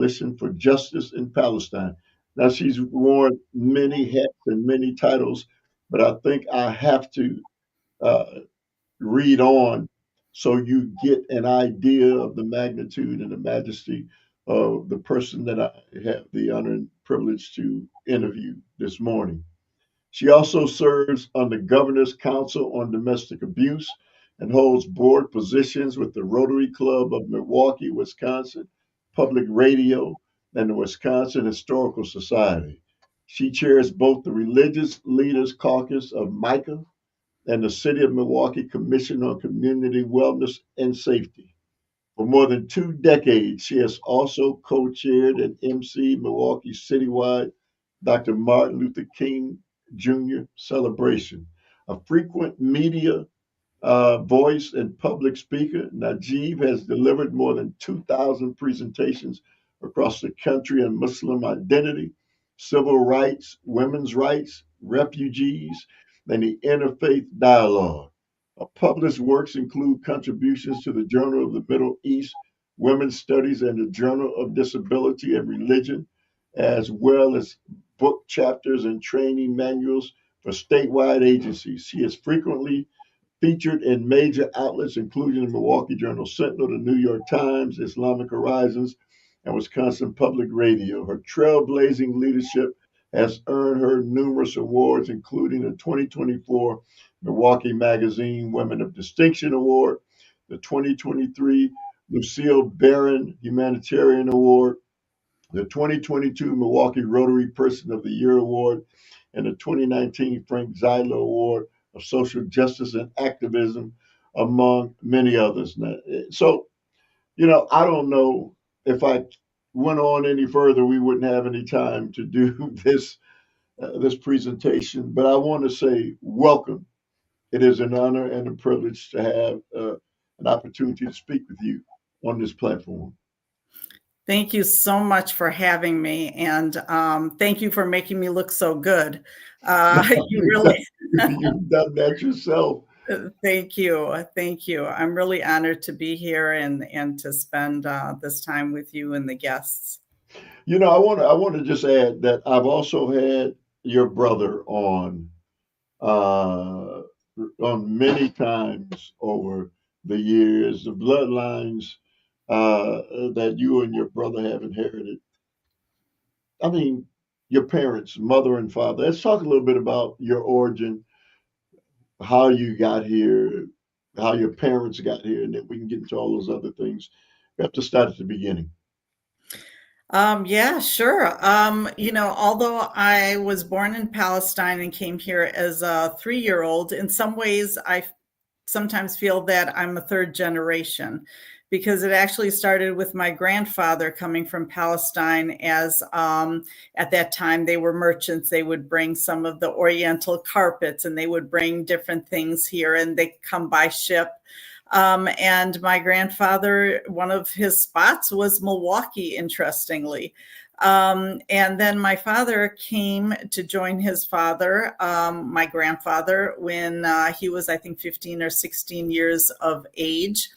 Coalition for Justice in Palestine. Now, she's worn many hats and many titles, but I think I have to uh, read on so you get an idea of the magnitude and the majesty of the person that I have the honor and privilege to interview this morning. She also serves on the Governor's Council on Domestic Abuse and holds board positions with the Rotary Club of Milwaukee, Wisconsin, Public Radio, and the Wisconsin Historical Society. She chairs both the Religious Leaders Caucus of MICA and the City of Milwaukee Commission on Community Wellness and Safety. For more than 2 decades, she has also co chaired and emceed Milwaukee's citywide Dr. Martin Luther King Jr. celebration. A frequent media voice and public speaker, Najeeb has delivered more than 2,000 presentations across the country on Muslim identity, civil rights, women's rights, refugees, and the interfaith dialogue. Her published works include contributions to the Journal of the Middle East, Women's Studies, and the Journal of Disability and Religion, as well as book chapters and training manuals for statewide agencies. She is frequently featured in major outlets, including the Milwaukee Journal Sentinel, the New York Times, Islamic Horizons, and Wisconsin Public Radio. Her trailblazing leadership has earned her numerous awards, including the 2024 Milwaukee Magazine Women of Distinction Award, the 2023 Lucille Barron Humanitarian Award, the 2022 Milwaukee Rotary Person of the Year Award, and the 2019 Frank Zylo Award of Social Justice and Activism, among many others. So, I don't know if I went on any further, we wouldn't have any time to do this presentation. But I want to say welcome. It is an honor and a privilege to have an opportunity to speak with you on this platform. Thank you so much for having me, and thank you for making me look so good. You really You've done that yourself. Thank you. Thank you. I'm really honored to be here and to spend this time with you and the guests. I want to just add that I've also had your brother on many times over the years. The bloodlines that you and your brother have inherited. I mean, your parents, mother and father. Let's talk a little bit about your origin, how you got here, how your parents got here, and then we can get into all those other things. We have to start at the beginning. Yeah, sure. Although I was born in Palestine and came here as a 3-year-old, in some ways I sometimes feel that I'm a third generation, because it actually started with my grandfather coming from Palestine as at that time they were merchants. They would bring some of the Oriental carpets and they would bring different things here, and they come by ship. And my grandfather, one of his spots was Milwaukee, interestingly. And then my father came to join his father, my grandfather, when he was, I think, 15 or 16 years of age,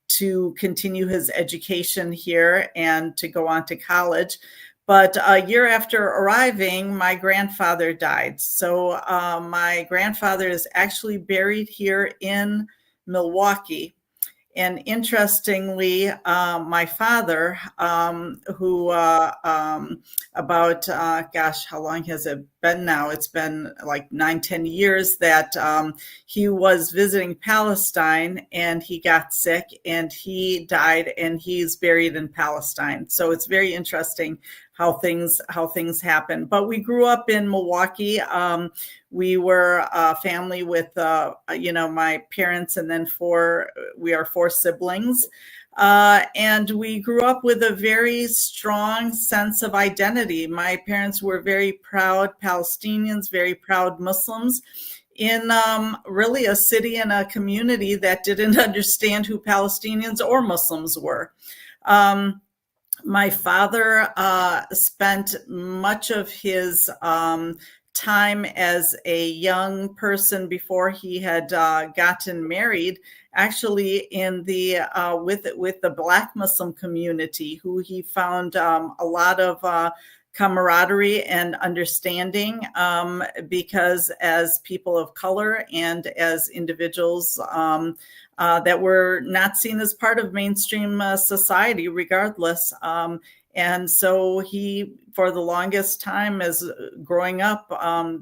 to continue his education here and to go on to college. But a year after arriving, my grandfather died. So my grandfather is actually buried here in Milwaukee. And interestingly, my father, who about, how long has it been now? It's been like 9-10 years that he was visiting Palestine and he got sick and he died, and he's buried in Palestine. So it's very interesting how things happen. But we grew up in Milwaukee. We were a family with, my parents, and then we are 4 siblings. And we grew up with a very strong sense of identity. My parents were very proud Palestinians, very proud Muslims in really a city and a community that didn't understand who Palestinians or Muslims were. My father spent much of his time as a young person before he had gotten married, actually in the with the Black Muslim community, who he found a lot of camaraderie and understanding, because as people of color and as individuals that were not seen as part of mainstream society, regardless. And so he, for the longest time as growing up,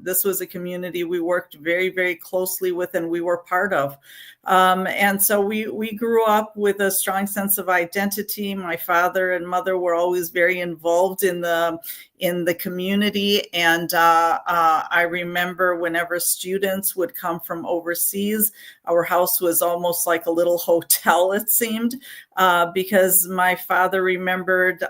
this was a community we worked very, very closely with and we were part of. And so we grew up with a strong sense of identity. My father and mother were always very involved in the community. And I remember whenever students would come from overseas, our house was almost like a little hotel, it seemed, because my father remembered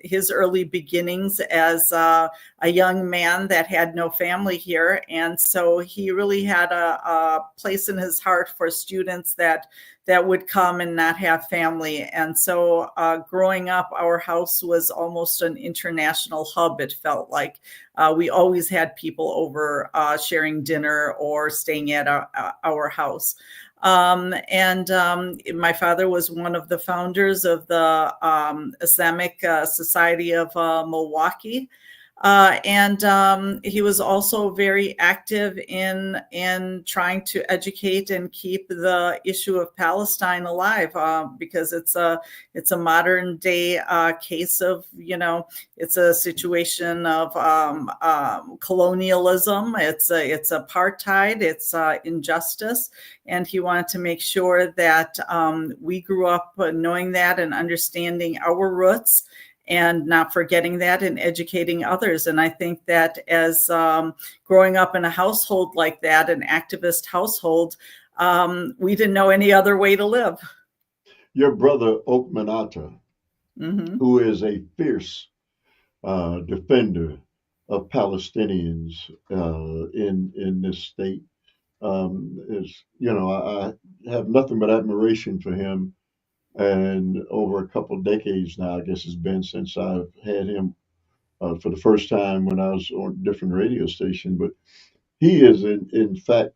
his early beginnings as a young man that had no family here. And so he really had a place in his heart for students that would come and not have family. And so growing up, our house was almost an international hub, it felt like. We always had people over sharing dinner or staying at our house. And my father was one of the founders of the Islamic Society of Milwaukee. And he was also very active in trying to educate and keep the issue of Palestine alive, because it's a modern day case of, it's a situation of colonialism. It's apartheid. It's injustice. And he wanted to make sure that we grew up knowing that and understanding our roots, and not forgetting that and educating others. And I think that as growing up in a household like that, an activist household, we didn't know any other way to live. Your brother, Okmanata, Mm-hmm. who is a fierce defender of Palestinians in this state, is, I have nothing but admiration for him. And over a couple of decades now, I guess it's been since I've had him for the first time when I was on a different radio station. But he is in fact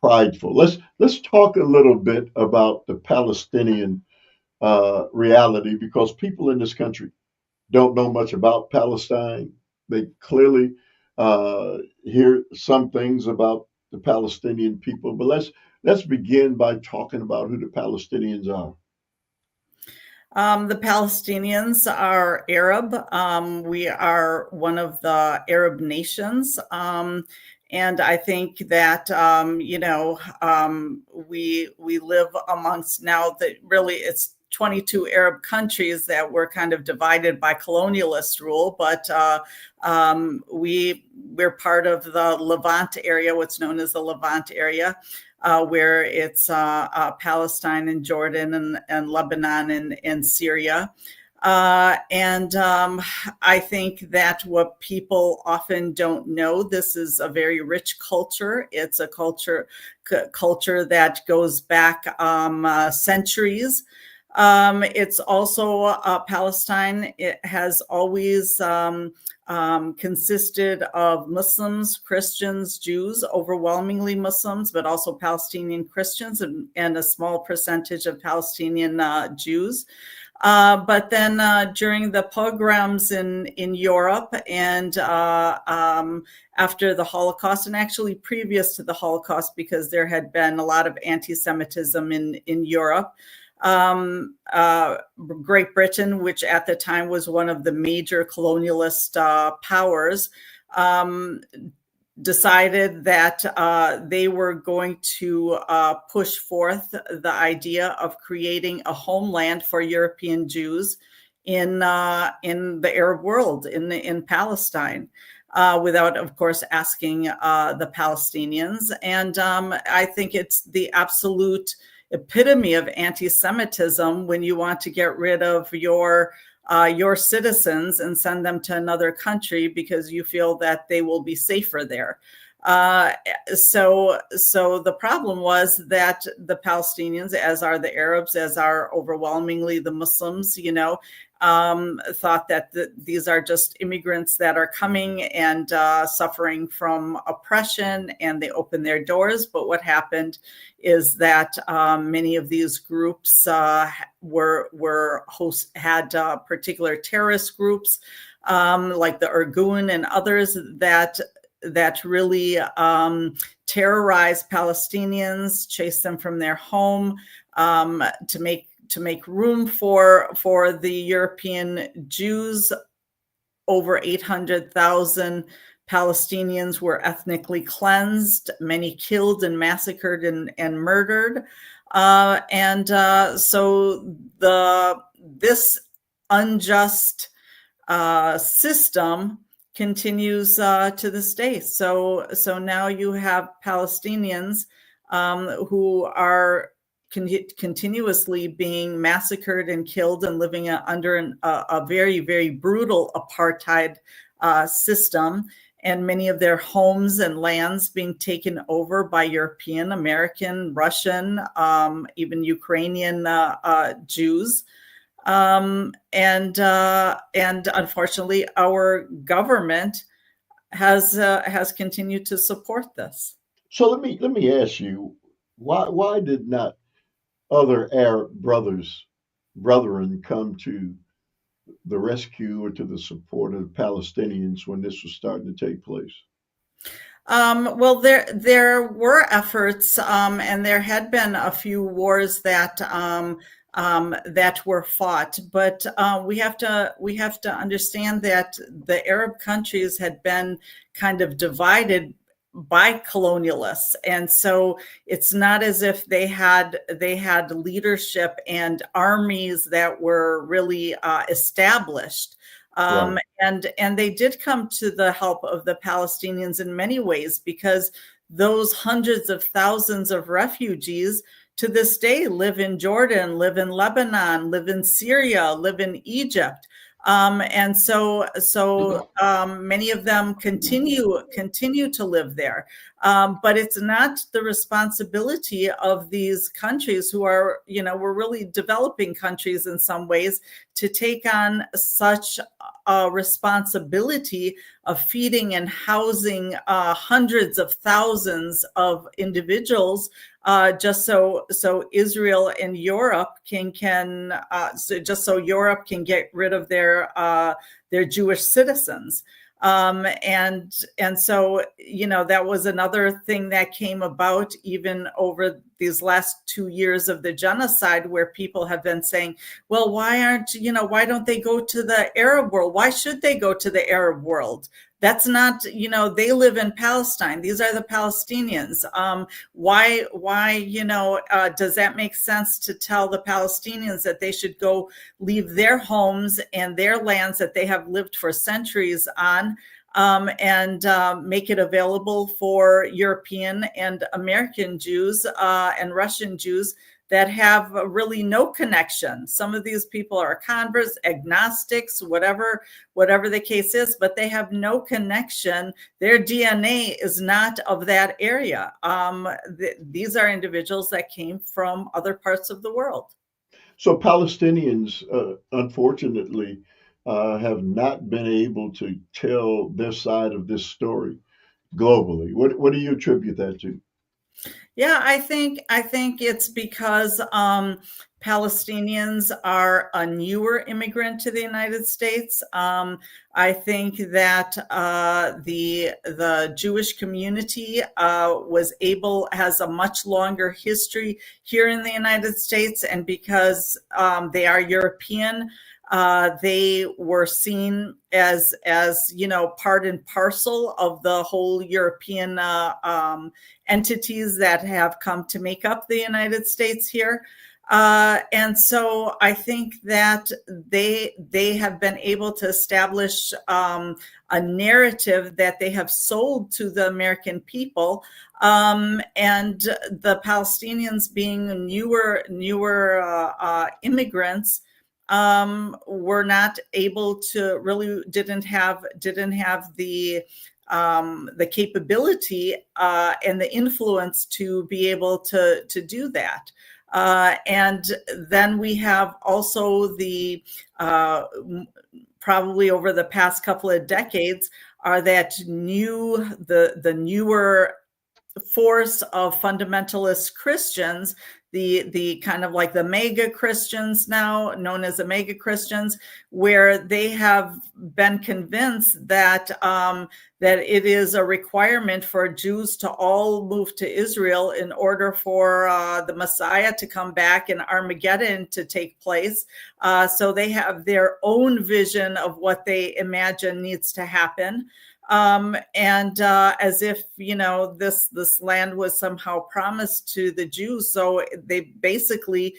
prideful. Let's talk a little bit about the Palestinian reality, because people in this country don't know much about Palestine. They clearly hear some things about the Palestinian people, but let's begin by talking about who the Palestinians are. The Palestinians are Arab. We are one of the Arab nations. And I think that, we live amongst now that really it's 22 Arab countries that were kind of divided by colonialist rule, but we're part of the Levant area, what's known as the Levant area. Where it's Palestine and Jordan and Lebanon and Syria. And I think that what people often don't know, this is a very rich culture. It's a culture that goes back centuries. It's also Palestine. It has always consisted of Muslims, Christians, Jews, overwhelmingly Muslims, but also Palestinian Christians and a small percentage of Palestinian Jews. But then during the pogroms in Europe and after the Holocaust, and actually previous to the Holocaust, because there had been a lot of anti-Semitism in Europe, Great Britain, which at the time was one of the major colonialist powers, decided that they were going to push forth the idea of creating a homeland for European Jews in the Arab world, in Palestine. Without, of course, asking the Palestinians. And I think it's the absolute epitome of anti-Semitism when you want to get rid of your citizens and send them to another country because you feel that they will be safer there. So the problem was that the Palestinians, as are the Arabs, as are overwhelmingly the Muslims, thought that these are just immigrants that are coming and suffering from oppression, and they open their doors. But what happened is that many of these groups had particular terrorist groups, like the Irgun and others, that really terrorize Palestinians, chase them from their home, to make room for the European Jews. Over 800,000 Palestinians were ethnically cleansed, many killed and massacred and murdered. So this unjust system continues to this day. So now you have Palestinians who are continuously being massacred and killed and living under a very, very brutal apartheid system, and many of their homes and lands being taken over by European, American, Russian, even Ukrainian Jews. And unfortunately, our government has continued to support this. So let me ask you, why did not other Arab brethren come to the rescue or to the support of the Palestinians when this was starting to take place? Well, there were efforts, and there had been a few wars that were fought, but we have to understand that the Arab countries had been kind of divided by colonialists, and so it's not as if they had leadership and armies that were really established. Right. And they did come to the help of the Palestinians in many ways, because those hundreds of thousands of refugees to this day live in Jordan, live in Lebanon, live in Syria, live in Egypt. And so many of them continue to live there. But it's not the responsibility of these countries, who are, we're really developing countries in some ways, to take on such a responsibility of feeding and housing hundreds of thousands of individuals, just so Israel and Europe so Europe can get rid of their Jewish citizens. And so, that was another thing that came about even over these last 2 years of the genocide, where people have been saying, well, why don't they go to the Arab world? Why should they go to the Arab world? That's not, they live in Palestine. These are the Palestinians. Why, does that make sense to tell the Palestinians that they should go leave their homes and their lands that they have lived for centuries on, and make it available for European and American Jews and Russian Jews that have really no connection? Some of these people are converts, agnostics, whatever the case is, but they have no connection. Their DNA is not of that area. These are individuals that came from other parts of the world. So Palestinians, unfortunately, have not been able to tell their side of this story globally. What do you attribute that to? Yeah, I think it's because Palestinians are a newer immigrant to the United States. I think that the Jewish community has a much longer history here in the United States, and because they are European, they were seen as part and parcel of the whole European entities that have come to make up the United States here. And so I think that they have been able to establish a narrative that they have sold to the American people, and the Palestinians, being newer immigrants, were not able to didn't have the capability and the influence to be able to do that. And then we have also uh, probably over the past couple of decades are that the newer force of fundamentalist Christians, the kind of like the mega Christians now known as the mega Christians, where they have been convinced that that it is a requirement for Jews to all move to Israel in order for the Messiah to come back and Armageddon to take place. So they have their own vision of what they imagine needs to happen. And as if this land was somehow promised to the Jews, so they basically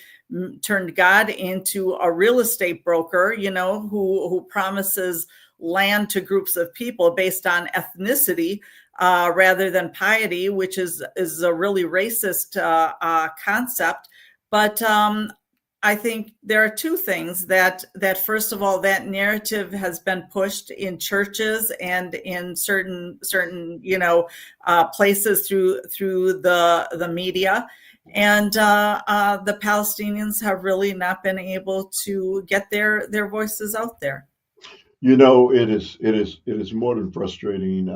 turned God into a real estate broker, who promises land to groups of people based on ethnicity rather than piety, which is a really racist concept. But I think there are two things that first of all, that narrative has been pushed in churches and in certain places through the media, and the Palestinians have really not been able to get their voices out there. It is more than frustrating.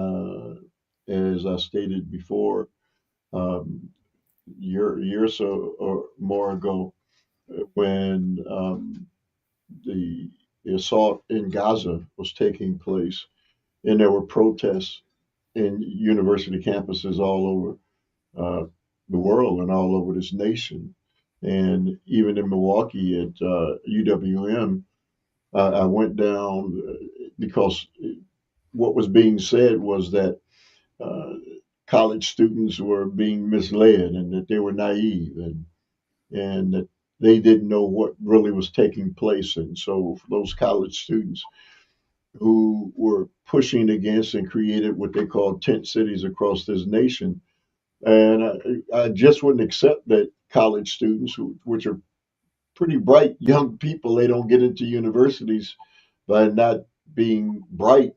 As I stated before, um, year or so or more ago, when the assault in Gaza was taking place, and there were protests in university campuses all over the world and all over this nation, and even in Milwaukee at UWM, I went down because what was being said was that uh, college students were being misled and that they were naive and that they didn't know what really was taking place. And so, for those college students who were pushing against and created what they called tent cities across this nation, and I just wouldn't accept that college students, which are pretty bright young people, they don't get into universities by not being bright,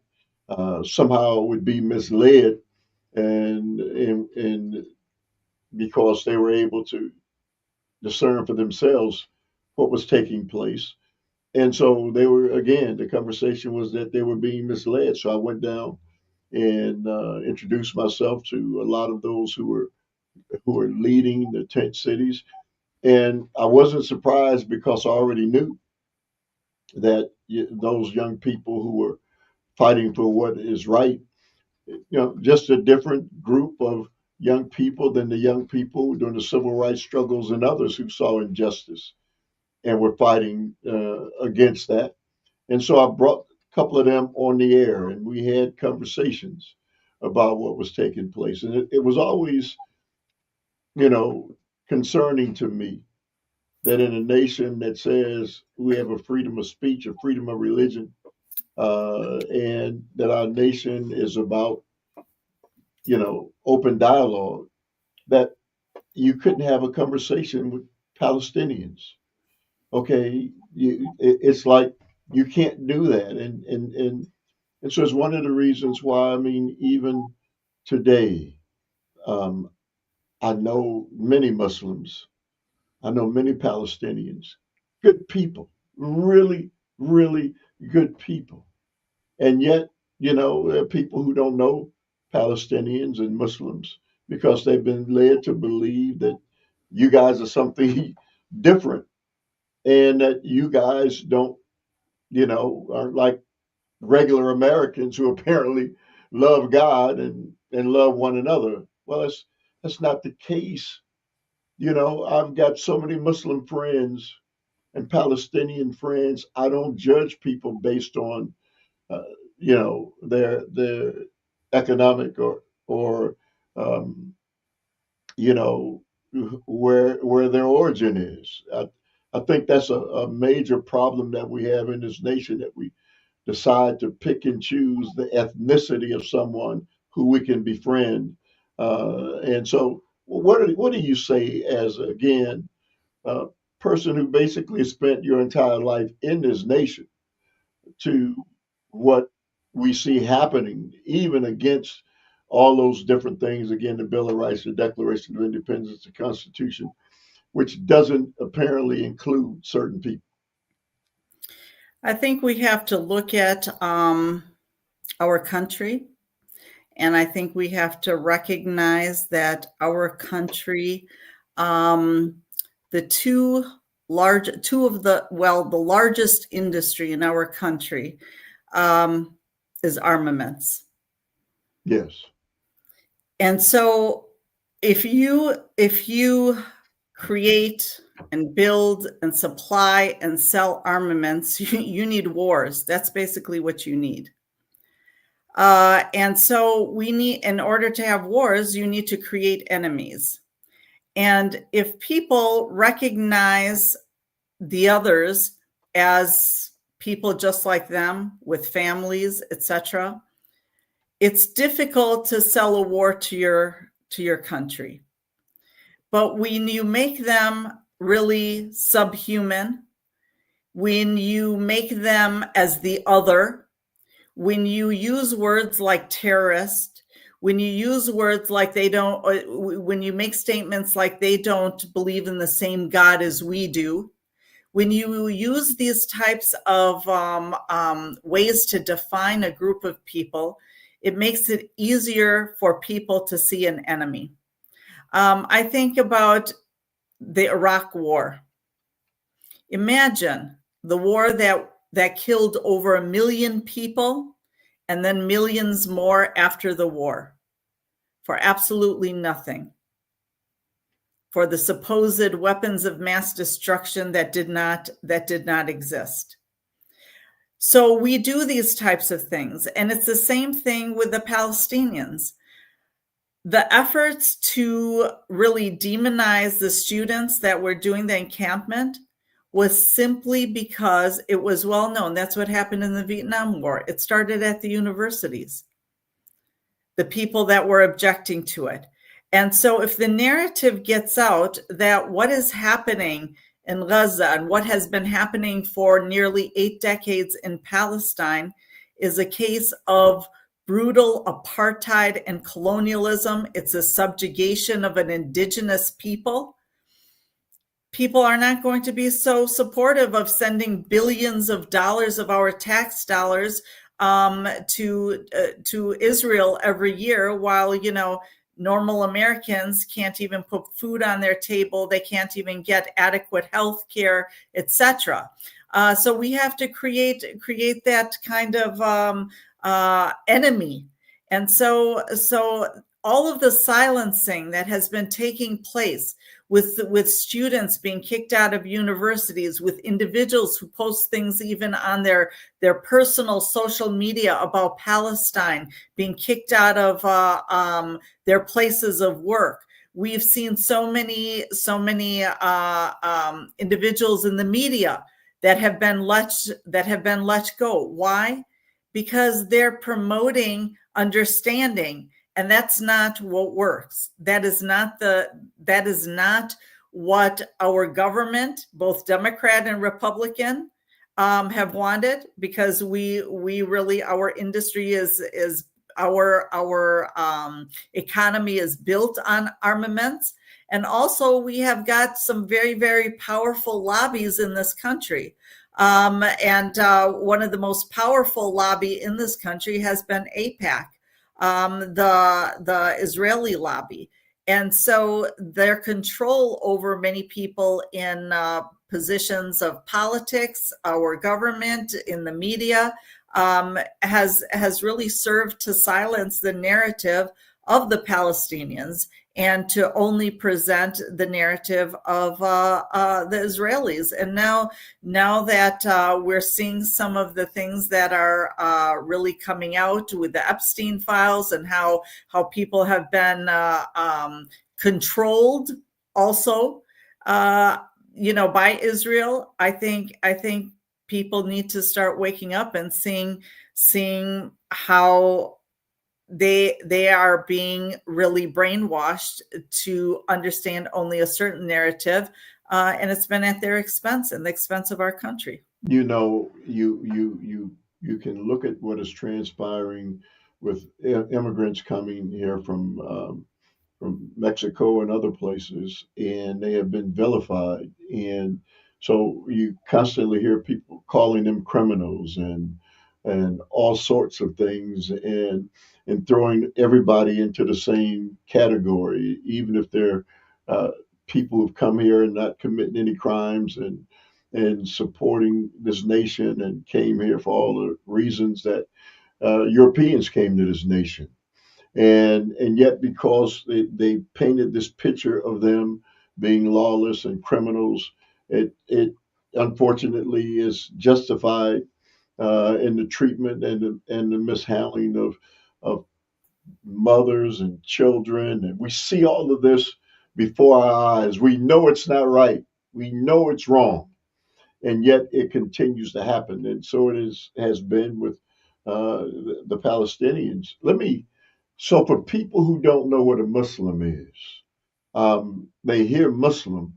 somehow would be misled and because they were able to discern for themselves what was taking place. And so they were, again, the conversation was that they were being misled. So I went down and introduced myself to a lot of those who were leading the tent cities. And I wasn't surprised because I already knew that those young people who were fighting for what is right, just a different group of young people than the young people during the civil rights struggles and others who saw injustice and were fighting against that. And so I brought a couple of them on the air and we had conversations about what was taking place. And it was always, you know, concerning to me that in a nation that says we have a freedom of speech, a freedom of religion, and that our nation is about, open dialogue, that you couldn't have a conversation with Palestinians. Okay, it's like you can't do that, and so it's one of the reasons why. I mean, even today, um, I know many Muslims, I know many Palestinians, good people, really, really good people, and yet, there are people who don't know Palestinians and Muslims because they've been led to believe that you guys are something different and that you guys don't, aren't like regular Americans who apparently love God and love one another. Well, that's not the case. I've got so many Muslim friends and Palestinian friends. I don't judge people based on, uh, their economic or um, you know where their origin is. I think that's a major problem that we have in this nation, that we decide to pick and choose the ethnicity of someone who we can befriend. And so, what do you say as, again, a person who basically spent your entire life in this nation, to what we see happening, even against all those different things, again, the Bill of Rights, the Declaration of Independence, the Constitution, which doesn't apparently include certain people. I think we have to look at our country, and I think we have to recognize that our country, um, the two of the largest industry in our country um, is armaments. Yes. And so if you create and build and supply and sell armaments, you need wars. That's basically what you need. And so we need, in order to have wars, you need to create enemies. And if people recognize the others as people just like them with families, etc., it's difficult to sell a war to your country. But when you make them really subhuman, when you make them as the other, when you use words like terrorist, when you use words like they don't, when you make statements like they don't believe in the same God as we do, when you use these types of ways to define a group of people, it makes it easier for people to see an enemy. I think about the Iraq War. Imagine the war that killed over 1 million people and then millions more after the war for absolutely nothing, for the supposed weapons of mass destruction that did not exist. So we do these types of things, and it's the same thing with the Palestinians. The efforts to really demonize the students that were doing the encampment was simply because it was well known. That's what happened in the Vietnam War. It started at the universities, the people that were objecting to it. And so if the narrative gets out that what is happening in Gaza and what has been happening for nearly 8 decades in Palestine is a case of brutal apartheid and colonialism, it's a subjugation of an indigenous people, people are not going to be so supportive of sending billions of dollars of our tax dollars to Israel every year, while normal Americans can't even put food on their table, they can't even get adequate health care, etc. So we have to create that kind of enemy, and so all of the silencing that has been taking place with students being kicked out of universities, with individuals who post things even on their personal social media about Palestine, being kicked out of their places of work. We've seen so many individuals in the media that have been let go. Why? Because they're promoting understanding, and that's not what works. That is not what our government, both Democrat and Republican, have wanted, because we really, our industry is our economy is built on armaments. And also we have got some very, very powerful lobbies in this country. And one of the most powerful lobby in this country has been AIPAC, the Israeli lobby. And so their control over many people in positions of politics, our government, in the media, has really served to silence the narrative of the Palestinians and to only present the narrative of the Israelis. And now that we're seeing some of the things that are really coming out with the Epstein files, and how people have been controlled also, by Israel, I think people need to start waking up and seeing how they are being really brainwashed to understand only a certain narrative, and it's been at their expense and the expense of our country. You can look at what is transpiring with immigrants coming here from from Mexico and other places, and they have been vilified. And so you constantly hear people calling them criminals and all sorts of things, and throwing everybody into the same category, even if they're uh, people who've come here and not committing any crimes and supporting this nation and came here for all the reasons that Europeans came to this nation. And yet because they painted this picture of them being lawless and criminals, it unfortunately is justified in the treatment and the mishandling of mothers and children. And we see all of this before our eyes. We know it's not right. We know it's wrong, and yet it continues to happen. And so it has been with the Palestinians. So for people who don't know what a Muslim is, they hear Muslim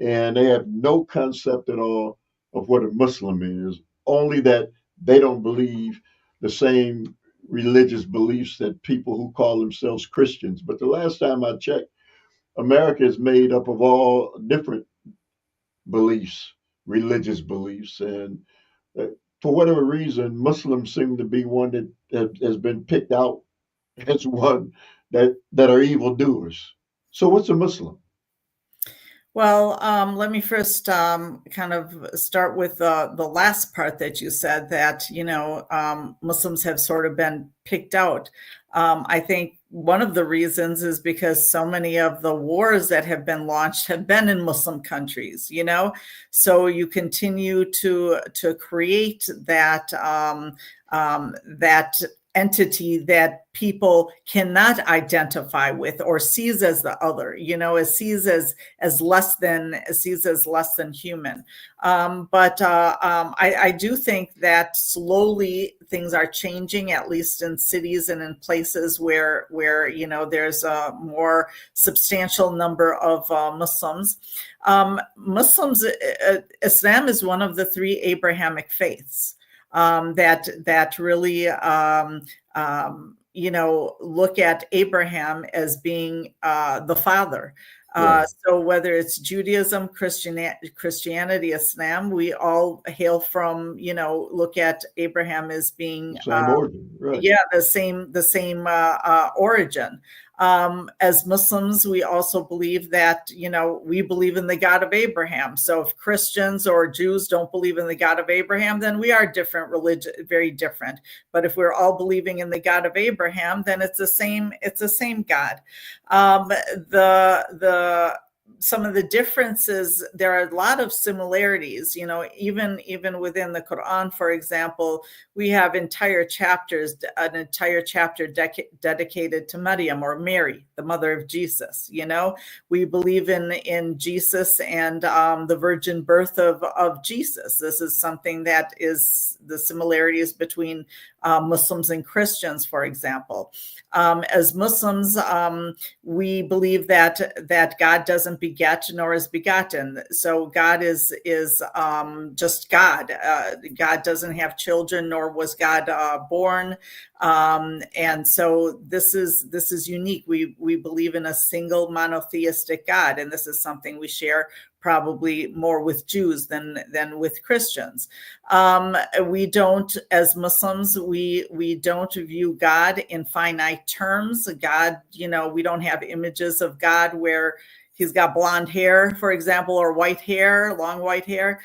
and they have no concept at all of what a Muslim is, only that they don't believe the same religious beliefs that people who call themselves Christians. But the last time I checked, America is made up of all different beliefs, religious beliefs, and uh, for whatever reason, Muslims seem to be one that has been picked out as one that are evildoers. So, what's a Muslim? Well, let me first kind of start with the last part that you said that, Muslims have sort of been picked out. I think one of the reasons is because so many of the wars that have been launched have been in Muslim countries, so you continue to create that entity that people cannot identify with or sees as the other, as sees as less than human. But I do think that slowly things are changing, at least in cities and in places where there's a more substantial number of Muslims. Islam is one of the three Abrahamic faiths that really look at Abraham as being the father. Right. So whether it's Judaism, Christianity, Islam, we all hail from, look at Abraham as being Same origin, right? yeah, the same origin. As Muslims, we also believe that, we believe in the God of Abraham. So if Christians or Jews don't believe in the God of Abraham, then we are different religion, very different. But if we're all believing in the God of Abraham, then it's the same God. The some of the differences, there are a lot of similarities, even within the Quran, for example, we have an entire chapter dedicated to Maryam, or Mary, the mother of Jesus. We believe in Jesus and the virgin birth of Jesus. This is something that is the similarities between Muslims and Christians, for example. As Muslims, we believe that God doesn't beget nor is begotten. So God is just God. God doesn't have children, nor was God born. And so this is unique. We believe in a single monotheistic God, and this is something we share probably more with Jews than with Christians. We don't, as Muslims, we don't view God in finite terms. God, we don't have images of God where he's got blonde hair, for example, or white hair, long white hair.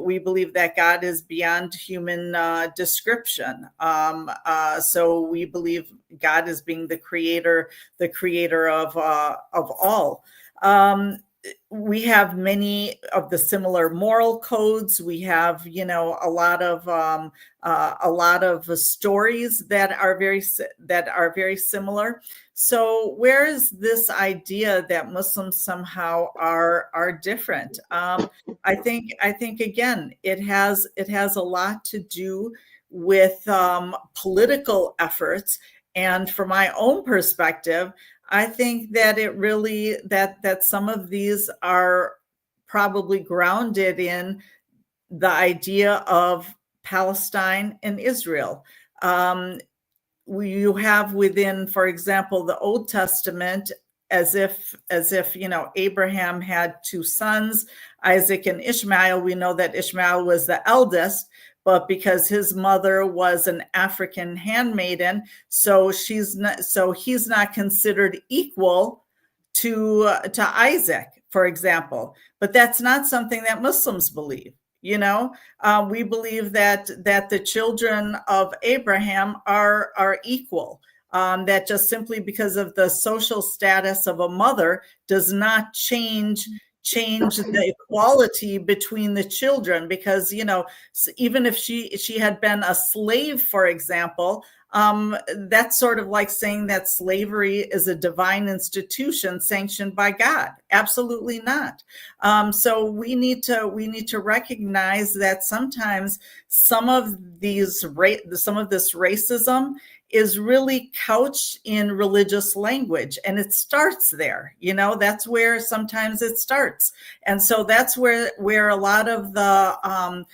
We believe that God is beyond human description. So we believe God as being the creator of all. We have many of the similar moral codes. We have, a lot of stories that are very similar. So where is this idea that Muslims somehow are different? I think again, it has a lot to do with political efforts. And from my own perspective, I think that it really that some of these are probably grounded in the idea of Palestine and Israel. You have within, for example, the Old Testament, as if Abraham had two sons, Isaac and Ishmael. We know that Ishmael was the eldest, but because his mother was an African handmaiden, so he's not considered equal to Isaac, for example. But that's not something that Muslims believe. We believe that the children of Abraham are equal. That just simply because of the social status of a mother does not change the equality between the children, because even if she had been a slave, for example, that's sort of like saying that slavery is a divine institution sanctioned by God. Absolutely not. So we need to recognize that sometimes some of this racism is really couched in religious language, and it starts there. That's where sometimes it starts, and so that's where a lot of the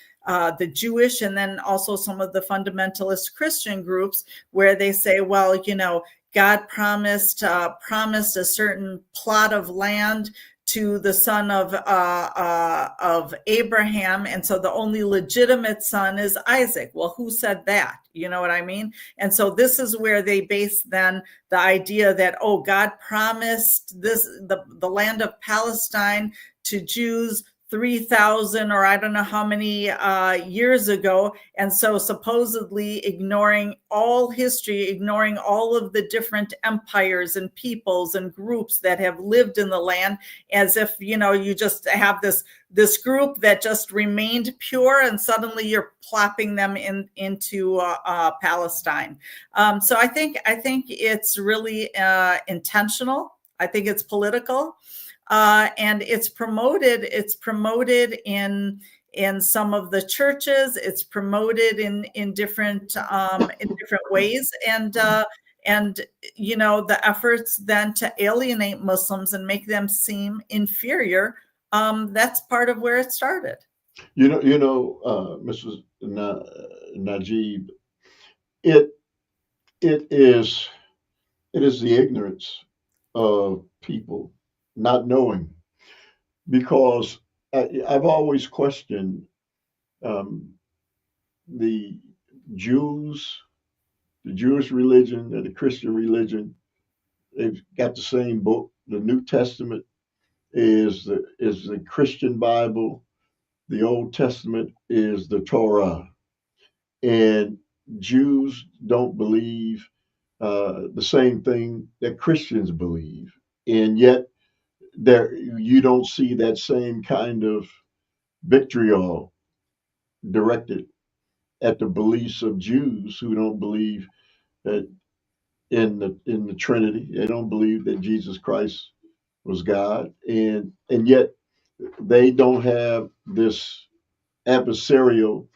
Jewish, and then also some of the fundamentalist Christian groups, where they say, well, God promised a certain plot of land to the son of Abraham, and so the only legitimate son is Isaac. Well, who said that? You know what I mean? And so this is where they base then the idea that, oh, God promised the land of Palestine to Jews 3,000 or I don't know how many years ago. And so supposedly ignoring all history, ignoring all of the different empires and peoples and groups that have lived in the land, as if, you just have this group that just remained pure, and suddenly you're plopping them into Palestine. So I think it's really intentional. I think it's political. And it's promoted in some of the churches. It's promoted in different ways, and the efforts then to alienate Muslims and make them seem inferior. That's part of where it started. Mrs. Najeeb, it it is it is the ignorance of people not knowing, because I've always questioned um, the Jews, the Jewish religion, and the Christian religion. They've got the same book. The New Testament is the Christian Bible. The Old Testament is the Torah, and Jews don't believe the same thing that Christians believe, and yet there you don't see that same kind of vitriol directed at the beliefs of Jews who don't believe that in the Trinity. They don't believe that Jesus Christ was God, and yet they don't have this adversarial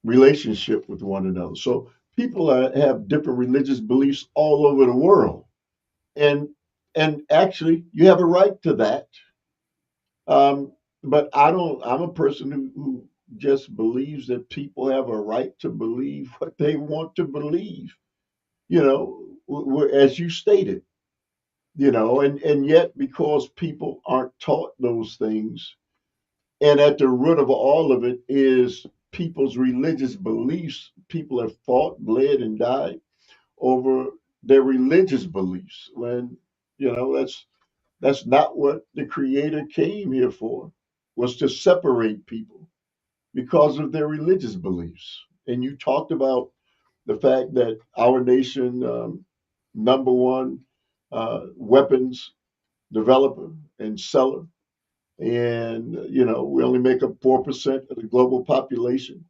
relationship with one another. So people have different religious beliefs all over the world, and and actually you have a right to that. Um, but I don't. I'm a person who just believes that people have a right to believe what they want to believe. As you stated. And yet because people aren't taught those things, and at the root of all of it is people's religious beliefs. People have fought, bled, and died over their religious beliefs. When that's not what the Creator came here for, was to separate people because of their religious beliefs. And you talked about the fact that our nation, number one weapons developer and seller, and we only make up 4% of the global population.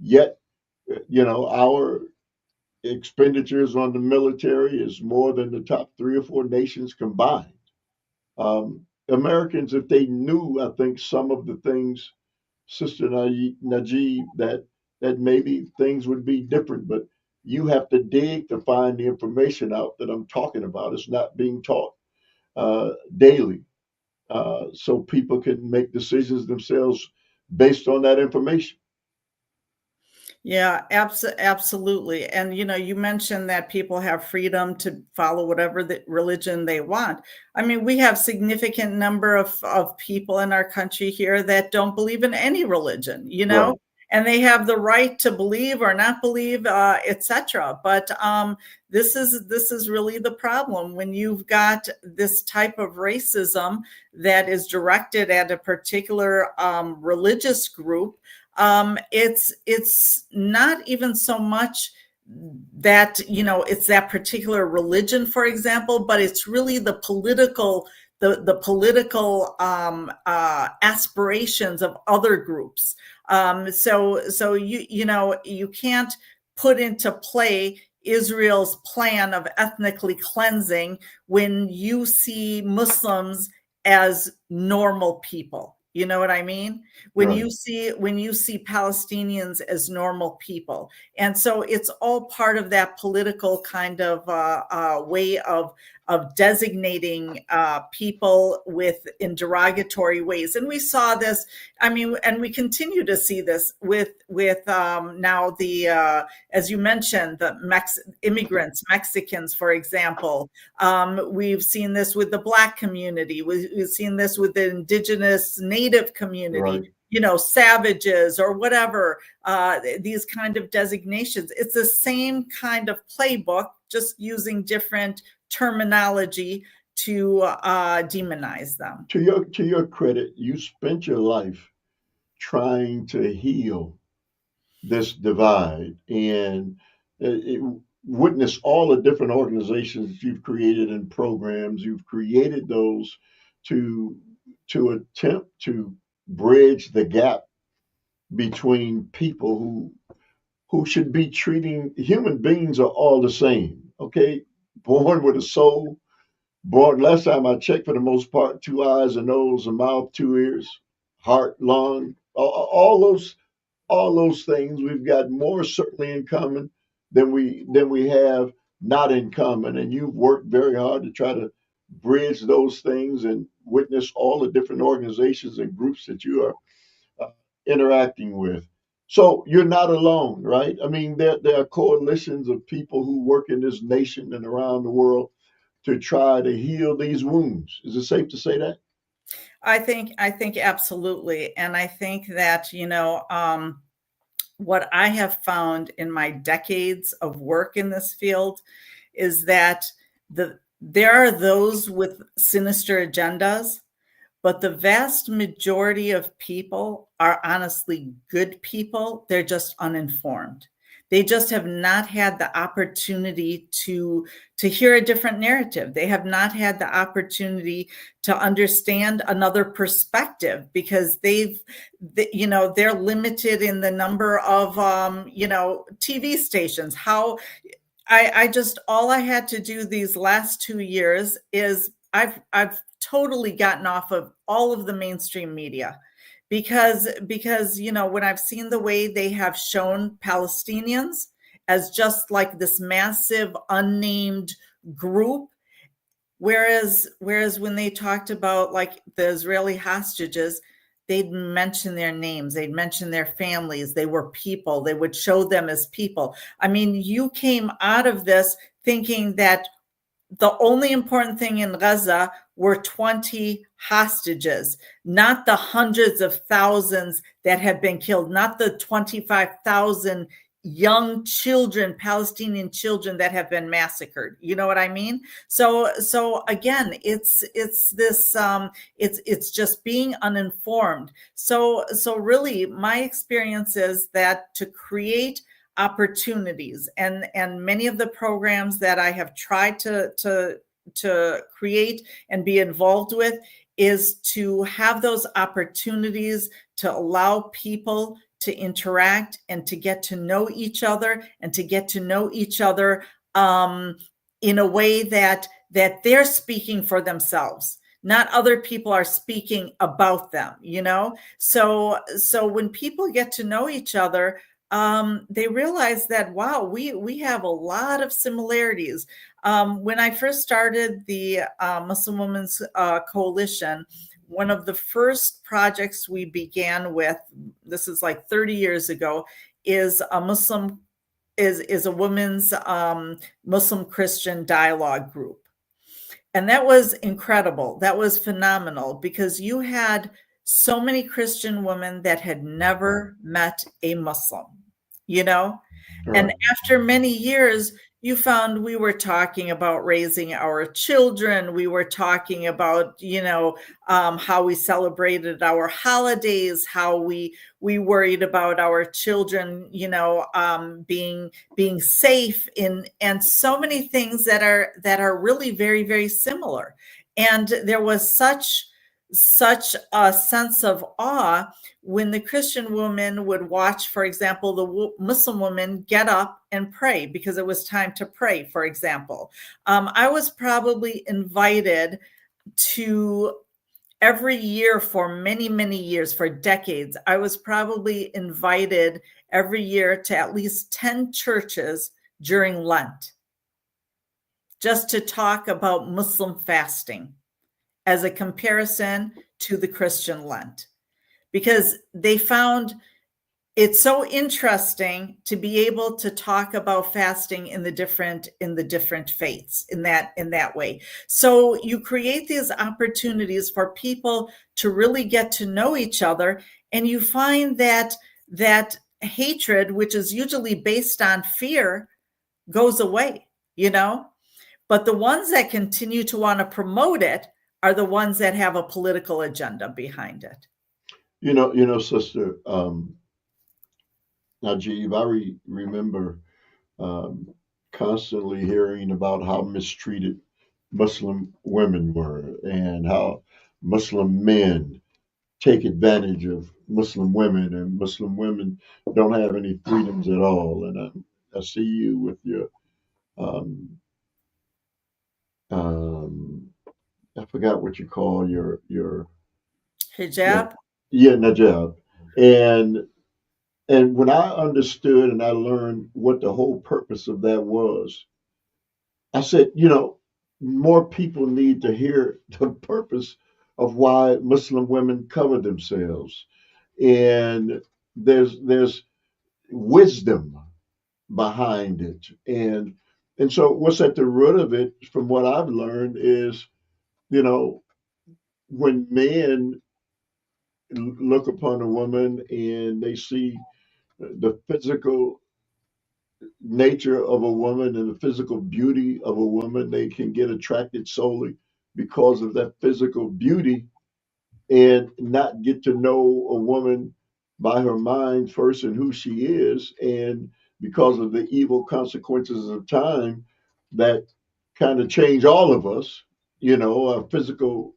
Yet, our expenditures on the military is more than the top three or four nations combined. Americans, if they knew, I think some of the things, Sister Najee, that maybe things would be different. But you have to dig to find the information out that I'm talking about. It's not being taught daily, so people can make decisions themselves based on that information. Yeah, absolutely. And you mentioned that people have freedom to follow whatever the religion they want. I mean, we have significant number of people in our country here that don't believe in any religion, Right, and they have the right to believe or not believe, etc. But this is really the problem when you've got this type of racism that is directed at a particular religious group. It's not even so much that it's that particular religion, for example, but it's really the political aspirations of other groups. So you can't put into play Israel's plan of ethnically cleansing when you see Muslims as normal people. You know what I mean? when right. you see when you see Palestinians as normal people. And so it's all part of that political kind of way of designating people in derogatory ways. And we saw this. I mean, and we continue to see this with now the as you mentioned, the immigrants, Mexicans, for example. We've seen this with the Black community. We've seen this with the indigenous Native community, Right. savages or whatever, these kind of designations. It's the same kind of playbook, just using different terminology to demonize them. To your credit, you spent your life trying to heal this divide and witness all the different organizations you've created and programs you've created those to attempt to bridge the gap between people who should be treating human beings are all the same. Okay, born with a soul, born last time I checked, for the most part, two eyes, a nose, a mouth, two ears, heart, lung, all those things. We've got more certainly in common than we have not in common. And you've worked very hard to try to bridge those things and witness all the different organizations and groups that you are interacting with. So you're not alone, right? I mean, there are coalitions of people who work in this nation and around the world to try to heal these wounds. Is it safe to say that? I think absolutely. And I think that, what I have found in my decades of work in this field is that there are those with sinister agendas, but the vast majority of people are honestly good people. They're just uninformed. They just have not had the opportunity to hear a different narrative. They have not had the opportunity to understand another perspective because they're limited in the number of TV stations. How I just all I had to do these last 2 years is I've totally gotten off of all of the mainstream media because when I've seen the way they have shown Palestinians as just like this massive unnamed group. Whereas when they talked about like the Israeli hostages, they'd mention their names, they'd mention their families, they were people, they would show them as people. I mean, you came out of this thinking that the only important thing in Gaza were 20 hostages, not the hundreds of thousands that have been killed, not the 25,000 young children, Palestinian children that have been massacred. You know what I mean? So again, it's this it's just being uninformed. So really my experience is that to create opportunities and many of the programs that I have tried to create and be involved with is to have those opportunities to allow people to interact and to get to know each other and to get to know each other in a way that they're speaking for themselves, not other people are speaking about them. So when people get to know each other, they realize that, wow, we have a lot of similarities. When I first started the Muslim Women's Coalition, one of the first projects we began with, this is like 30 years ago, is a Muslim is a women's Muslim Christian dialogue group. And that was incredible. That was phenomenal because you had so many Christian women that had never met a Muslim, you know? And Right. after many years, you found we were talking about raising our children. We were talking about, how we celebrated our holidays, how we worried about our children, being safe in, and so many things that are really very, very similar. And there was such a sense of awe when the Christian woman would watch, for example, the Muslim woman get up and pray because it was time to pray, for example. I was probably invited to every year for many, many years, for decades. I was probably invited every year to at least 10 churches during Lent just to talk about Muslim fasting as a comparison to the Christian Lent, because they found it so interesting to be able to talk about fasting in the different faiths in that way. So you create these opportunities for people to really get to know each other, and you find that hatred, which is usually based on fear, goes away, but the ones that continue to want to promote it are the ones that have a political agenda behind it. Sister Najib, I remember constantly hearing about how mistreated Muslim women were and how Muslim men take advantage of Muslim women, and Muslim women don't have any freedoms at all. And I see you with your um, um, I forgot what you call your Hijab. yeah, Najab. And when I understood and I learned what the whole purpose of that was, I said, more people need to hear the purpose of why Muslim women cover themselves. And there's wisdom behind it. And so what's at the root of it, from what I've learned, is, you know, when men look upon a woman and they see the physical nature of a woman and the physical beauty of a woman, they can get attracted solely because of that physical beauty and not get to know a woman by her mind first and who she is. And because of the evil consequences of time that kind of change all of us, our physical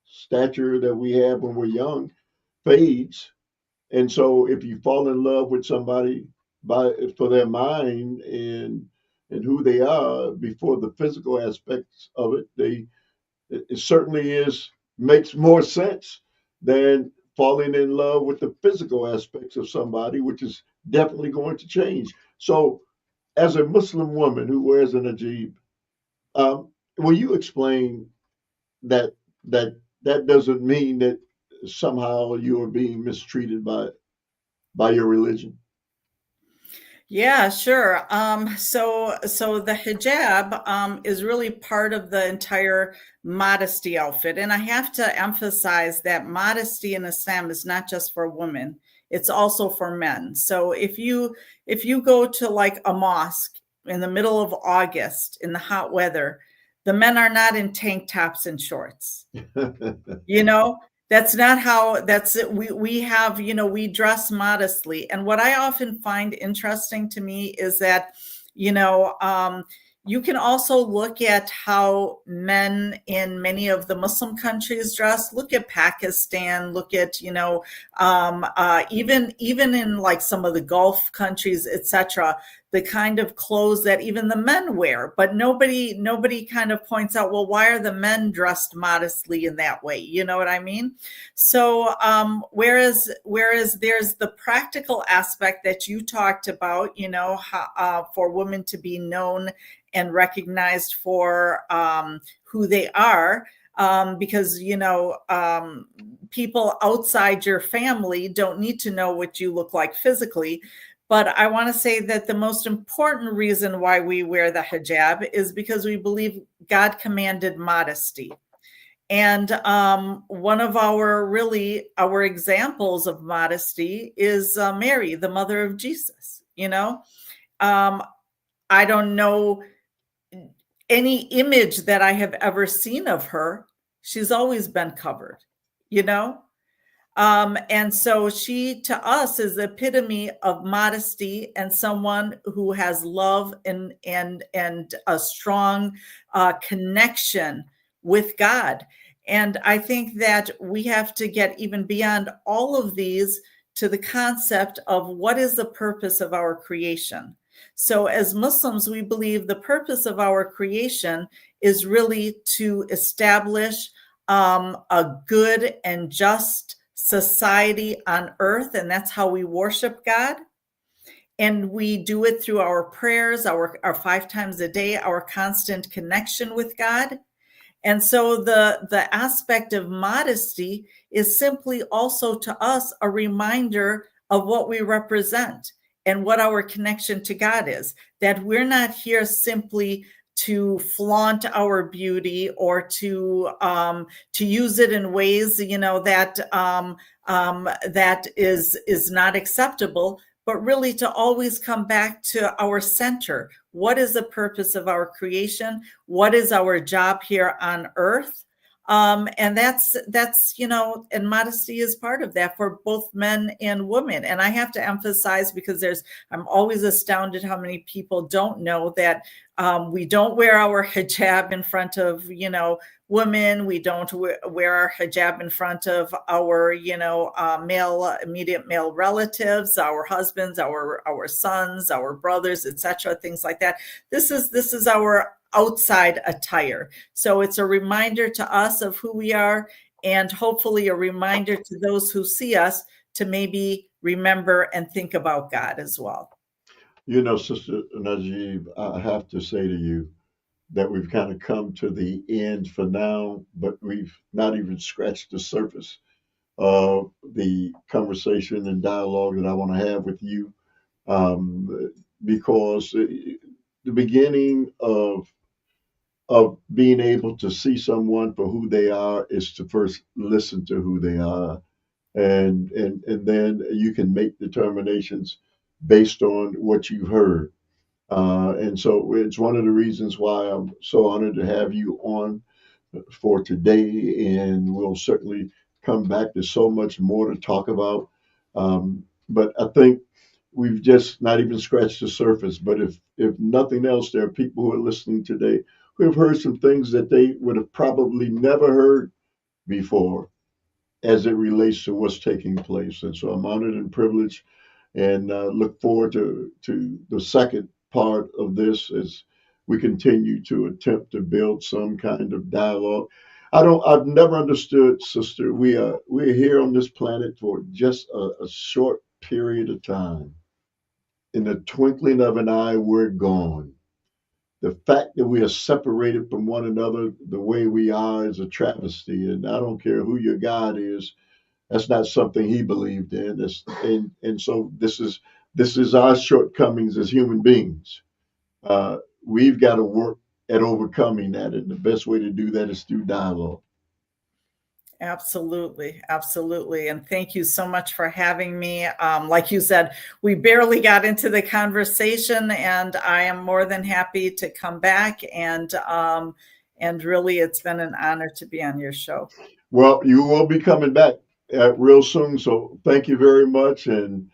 stature that we have when we're young fades. And so if you fall in love with somebody for their mind and who they are before the physical aspects of it, it certainly makes more sense than falling in love with the physical aspects of somebody, which is definitely going to change. So as a Muslim woman who wears a Najib, will you explain that that doesn't mean that somehow you are being mistreated by your religion? Yeah, sure. So the hijab is really part of the entire modesty outfit, and I have to emphasize that modesty in Islam is not just for women; it's also for men. So if you go to like a mosque in the middle of August in the hot weather, the men are not in tank tops and shorts. You know, that's not how that's it. We have, we dress modestly. And what I often find interesting to me is that, you know, um, you can also look at how men in many of the Muslim countries dress. Look at Pakistan. Look at, even in like some of the Gulf countries, etc. The kind of clothes that even the men wear, but nobody kind of points out, well, why are the men dressed modestly in that way? You know what I mean? So whereas there's the practical aspect that you talked about, for women to be known and recognized for who they are, because people outside your family don't need to know what you look like physically, But I want to say that the most important reason why we wear the hijab is because we believe God commanded modesty. And one of our examples of modesty is Mary, the mother of Jesus. Um, I don't know any image that I have ever seen of her. She's always been covered, you know? And so she, to us, is the epitome of modesty and someone who has love and a strong connection with God. And I think that we have to get even beyond all of these to the concept of what is the purpose of our creation. So, as Muslims, we believe the purpose of our creation is really to establish a good and just society on earth, and that's how we worship God. And we do it through our prayers, our 5 times a day, our constant connection with God. And so the aspect of modesty is simply also to us a reminder of what we represent and what our connection to God is, that we're not here simply to flaunt our beauty or to use it in ways that is not acceptable, but really to always come back to our center. What is the purpose of our creation? What is our job here on earth? And that's and modesty is part of that for both men and women. And I have to emphasize, because I'm always astounded how many people don't know that we don't wear our hijab in front of women. We don't wear our hijab in front of our immediate male relatives, our husbands, our sons, our brothers, etc. Things like that. This is our outside attire. So it's a reminder to us of who we are, and hopefully a reminder to those who see us to maybe remember and think about God as well. Sister Najib, I have to say to you that we've kind of come to the end for now, but we've not even scratched the surface of the conversation and dialogue that I want to have with you. Because the beginning of being able to see someone for who they are is to first listen to who they are, and then you can make determinations based on what you've heard. And so it's one of the reasons why I'm so honored to have you on for today, and we'll certainly come back. There's so much more to talk about, but I think we've just not even scratched the surface. But if nothing else, there are people who are listening today who have heard some things that they would have probably never heard before as it relates to what's taking place. And so I'm honored and privileged, and look forward to the second part of this as we continue to attempt to build some kind of dialogue. I've never understood, sister. We're here on this planet for just a short period of time. In the twinkling of an eye, we're gone. The fact that we are separated from one another the way we are is a travesty. And I don't care who your God is, that's not something he believed in. And so this is our shortcomings as human beings. We've got to work at overcoming that, and the best way to do that is through dialogue. Absolutely. Absolutely. And thank you so much for having me. Like you said, we barely got into the conversation, and I am more than happy to come back. And really, it's been an honor to be on your show. Well, you will be coming back real soon, so thank you very much, and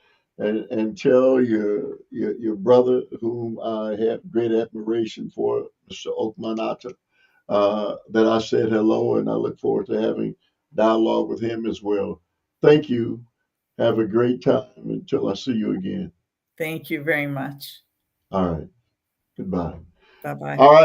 tell your brother, whom I have great admiration for, Mr. Okmanata, that I said hello, and I look forward to having dialogue with him as well. Thank you. Have a great time until I see you again. Thank you very much. All right. Goodbye. Bye bye. All right.